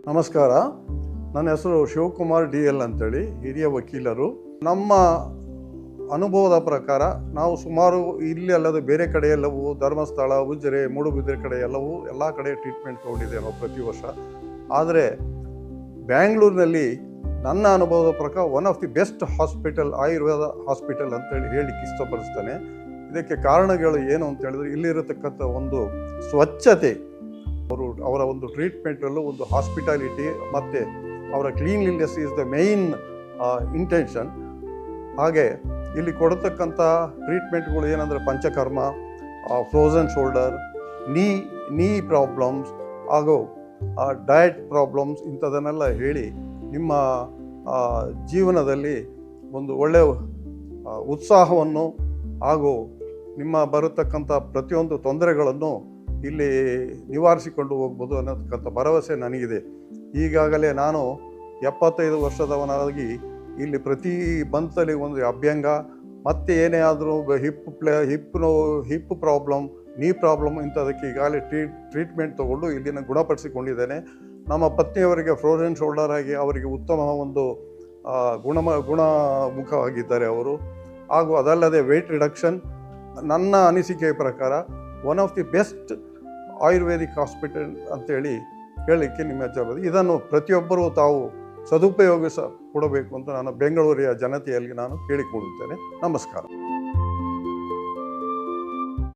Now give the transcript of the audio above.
ನಮಸ್ಕಾರ. ನನ್ನ ಹೆಸರು ಶಿವಕುಮಾರ್ DL ಅಂತೇಳಿ, ಹಿರಿಯ ವಕೀಲರು. ನಮ್ಮ ಅನುಭವದ ಪ್ರಕಾರ ನಾವು ಸುಮಾರು ಇಲ್ಲಿ ಅಲ್ಲದೆ ಬೇರೆ ಕಡೆ ಎಲ್ಲವೂ ಧರ್ಮಸ್ಥಳ, ಉಜಿರೆ, ಮೂಡುಬಿದಿರೆ ಕಡೆ ಎಲ್ಲ ಕಡೆ ಟ್ರೀಟ್ಮೆಂಟ್ ತೊಗೊಂಡಿದ್ದೇವೆ ನಾವು ಪ್ರತಿ ವರ್ಷ. ಆದರೆ ಬ್ಯಾಂಗ್ಳೂರಿನಲ್ಲಿ ನನ್ನ ಅನುಭವದ ಪ್ರಕಾರ one of the best hospital, Ayurveda hospital ಅಂತೇಳಿ ಹೇಳಲಿಕ್ಕೆ ಇಷ್ಟಪಡಿಸ್ತೇನೆ. ಇದಕ್ಕೆ ಕಾರಣಗಳು ಏನು ಅಂತ ಹೇಳಿದ್ರೆ, ಇಲ್ಲಿರತಕ್ಕಂಥ ಒಂದು ಸ್ವಚ್ಛತೆ, ಅವರ ಒಂದು ಟ್ರೀಟ್ಮೆಂಟಲ್ಲೂ ಒಂದು ಹಾಸ್ಪಿಟಾಲಿಟಿ ಮತ್ತು ಅವರ cleanliness is the main intention. ಹಾಗೆ ಇಲ್ಲಿ ಕೊಡತಕ್ಕಂಥ ಟ್ರೀಟ್ಮೆಂಟ್ಗಳು ಏನಂದರೆ ಪಂಚಕರ್ಮ, ಫ್ರೋಝನ್ ಶೋಲ್ಡರ್, ನೀ ಪ್ರಾಬ್ಲಮ್ಸ್ ಹಾಗೂ ಡಯಟ್ ಪ್ರಾಬ್ಲಮ್ಸ್ ಇಂಥದನ್ನೆಲ್ಲ ಹೇಳಿ ನಿಮ್ಮ ಜೀವನದಲ್ಲಿ ಒಂದು ಒಳ್ಳೆಯ ಉತ್ಸಾಹವನ್ನು ಹಾಗೂ ನಿಮ್ಮ ಬರತಕ್ಕಂಥ ಪ್ರತಿಯೊಂದು ತೊಂದರೆಗಳನ್ನು ಇಲ್ಲಿ ನಿವಾರಿಸಿಕೊಂಡು ಹೋಗ್ಬೋದು ಅನ್ನೋದಕ್ಕಂಥ ಭರವಸೆ ನನಗಿದೆ. ಈಗಾಗಲೇ ನಾನು 75 ವರ್ಷದವನಾಗಿ ಇಲ್ಲಿ ಪ್ರತಿ ಮಂತಲ್ಲಿ ಒಂದು ಅಭ್ಯಂಗ ಮತ್ತು ಏನೇ ಆದರೂ ಹಿಪ್ ಪ್ರಾಬ್ಲಮ್, ನೀ ಪ್ರಾಬ್ಲಮ್ ಇಂಥದಕ್ಕೆ ಈಗಾಗಲೇ ಟ್ರೀಟ್ಮೆಂಟ್ ತೊಗೊಂಡು ಇಲ್ಲಿನ ಗುಣಪಡಿಸಿಕೊಂಡಿದ್ದೇನೆ. ನಮ್ಮ ಪತ್ನಿಯವರಿಗೆ ಫ್ರೋಝನ್ ಶೋಲ್ಡರ್ ಆಗಿ ಅವರಿಗೆ ಉತ್ತಮ ಒಂದು ಗುಣಮುಖವಾಗಿದ್ದಾರೆ ಅವರು. ಹಾಗೂ ಅದಲ್ಲದೆ ವೆಯ್ಟ್ ರಿಡಕ್ಷನ್, ನನ್ನ ಅನಿಸಿಕೆಯ ಪ್ರಕಾರ one of the best Ayurvedic hospital ಅಂತೇಳಿ ಹೇಳಲಿಕ್ಕೆ ನಿಮ್ಮ ಹೆಜ್ಜೆ. ಇದನ್ನು ಪ್ರತಿಯೊಬ್ಬರೂ ತಾವು ಸದುಪಯೋಗಿಸ ಕೊಡಬೇಕು ಅಂತ ನಾನು ಬೆಂಗಳೂರಿನ ಜನತೆಯಲ್ಲಿ ನಾನು ಕೇಳಿಕೊಳ್ಳುತ್ತೇನೆ. ನಮಸ್ಕಾರ.